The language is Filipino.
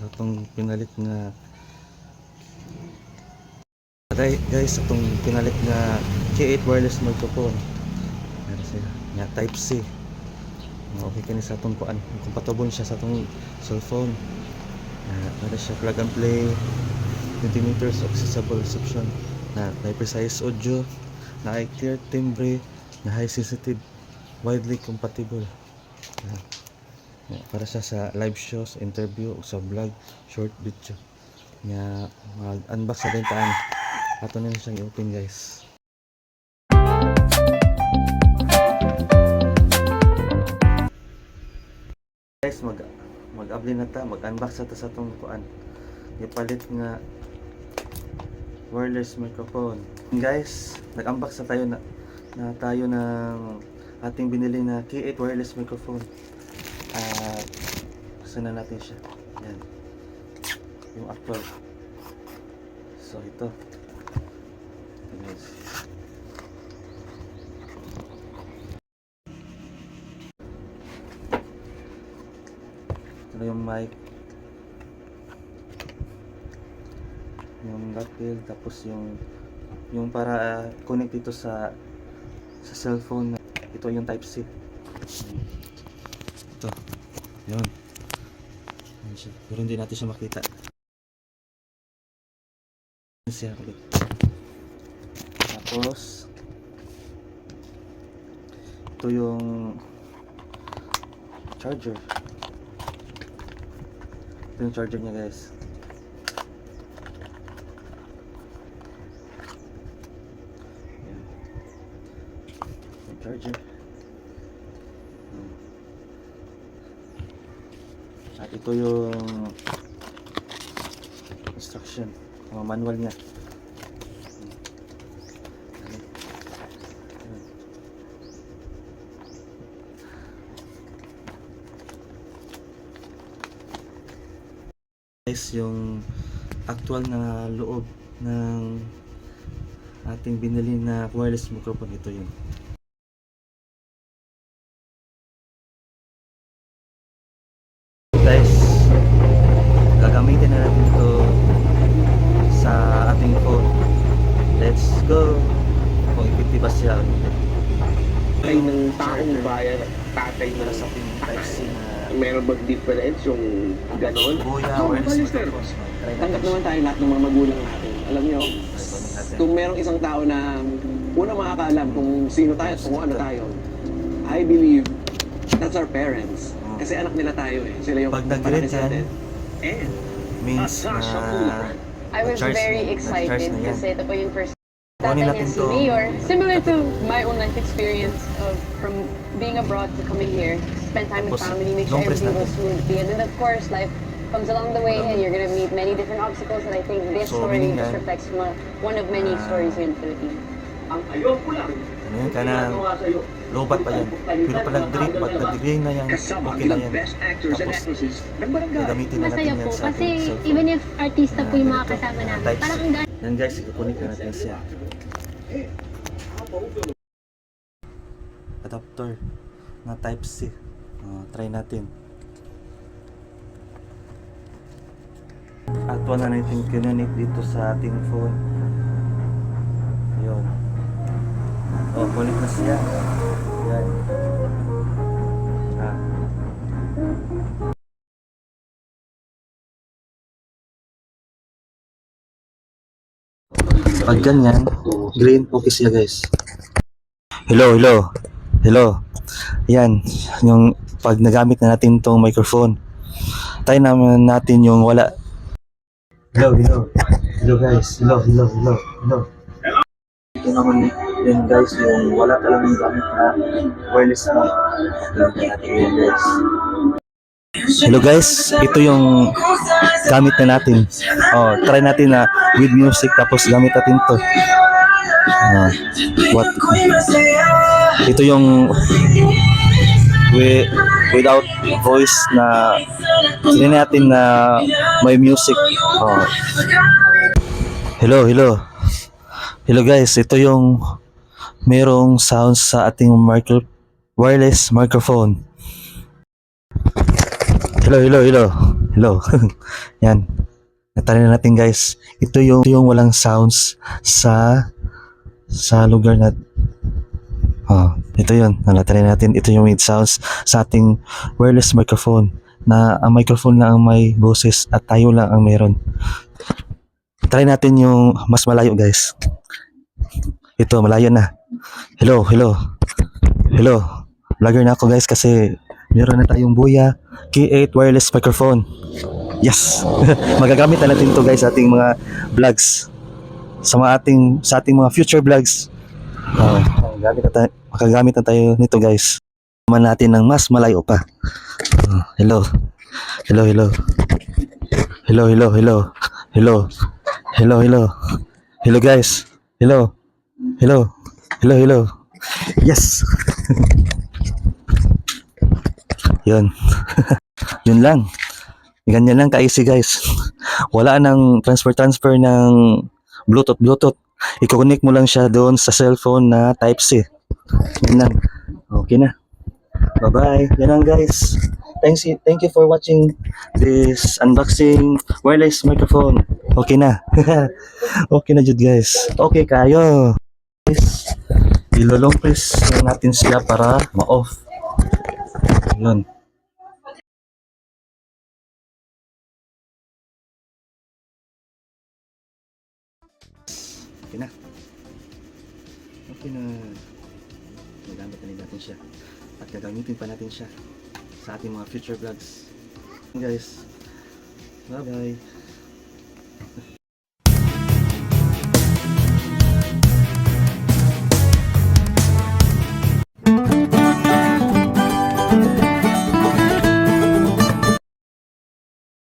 Itong pinalit nga guys, itong pinalit nga K8 wireless microphone. Meron siya nga type C. Okay kani sa itong kuan, compatible siya sa itong cellphone. Meron siya plug and play, 20 meters accessible reception, na precise audio, na clear timbre, na high sensitive, widely compatible. Para siya sa live shows, interview, sa vlog, short video. Nga mag-unbox sa bentaan. Ato na siyang i-open guys. Guys, mag-abli na ta, mag-unbox ta sa itong kuan. Ipalit nga wireless microphone. Guys, nag-unbox na tayo ng ating binili na K8 wireless microphone. At sana natin siya. Yan. Yung actual. So ito. Guys. Ito yung mic. Yung lapel, tapos yung para connect dito sa cellphone. Ito yung type C. Ito. Yun. Yan siya. Pero hindi natin siya makita. Yan siya ulit. Tapos ito yung charger. Ito yung charger niya guys. Yan. Yung charger. At ito yung instruction, manual niya. Guys, yung actual na loob ng ating binili na wireless microphone, ito yun. Guys, gagamitin na natin ito sa ating phone. Let's go! Kung ipitiba siya Ay ng taong bayan, tatay para na sa ating type C na meron bang difference yung ganon? Kuya wireless microphone. Tanggap naman tayo lahat ng mga magulang natin. Alam nyo, kung merong isang tao na una makakaalam kung sino tayo at kung ano tayo, I believe that's our parents. Kasi anak nila tayo eh. Sila yung Pag nag-grade yan, And means na I was na-charge very na- excited na-charge na yan. kasi ito po yung first Kunin tatay natin niya si to. Mayor. Similar to my own life experience of from being abroad to coming here, spend time with Tapos, family, make sure long press everything goes natin. smoothly. And then of course, life comes along the way and you're gonna meet many different obstacles, and I think this So, story meaning just yan, reflects one of many stories here in the Philippines. ang ayaw ko lang, ano yan ka ng lobat pa yan. Pero pag nag-grade, pag nag-grade na yan, kasama okay na ng yan. best actors and Tapos, actresses ng barangay. gagamitin na natin Masaya yan po sa kasi ating cellphone. even if artista po yung mga Ganito, kasama namin, type C. parang ang gaan. Yan guys, ikukunik na natin siya. Adapter na type C. Try natin. Actual na natin kinonect dito sa ating phone. Yun. Connect na siya. Yan. Ah. Pag ganyan, green, okay siya guys. Hello. Yan, yung pag nagamit na natin tong microphone. Try naman natin yung wala. Hello guys. Hello. Ito naman yun guys, yung wala talagang gamit na wireless mo. Yan guys. Hello guys, ito yung gamit na natin. Try natin na with music, tapos gamit natin to. Ito yung without voice na hindi natin na may music. Hello guys, ito yung merong sounds sa ating wireless microphone. Hello. Hello. Yan. Natry na natin guys. Ito yung walang sounds sa lugar na ito yun. Natry natin. Ito yung with sounds sa ating wireless microphone na ang microphone lang ang may boses at tayo lang ang meron. Try natin yung mas malayo guys. Ito, malayo na. Hello. Vlogger na ako guys kasi meron na tayong Boya K8 wireless microphone. Yes. Magagamit na natin to guys sa ating mga vlogs. Sa ating mga future vlogs. Makagamit na tayo nito guys. Naman natin ng mas malayo pa. Hello guys. Hello. Yes. Yun. Yun lang. Ganyan lang ka-easy guys. Wala nang transfer ng Bluetooth. I-connect mo lang siya doon sa cellphone na Type-C. Yan lang. Okay na. Bye-bye. Yan lang guys. Thank you for watching this unboxing wireless microphone. Okay na. Okay na jud guys. Okay kayo. Guys, ilolong press natin sila para ma-off. Yun. Okay na. Okay na. Magamit na rin natin siya. At gagamitin pa natin siya sa ating mga future vlogs. Guys, bye bye.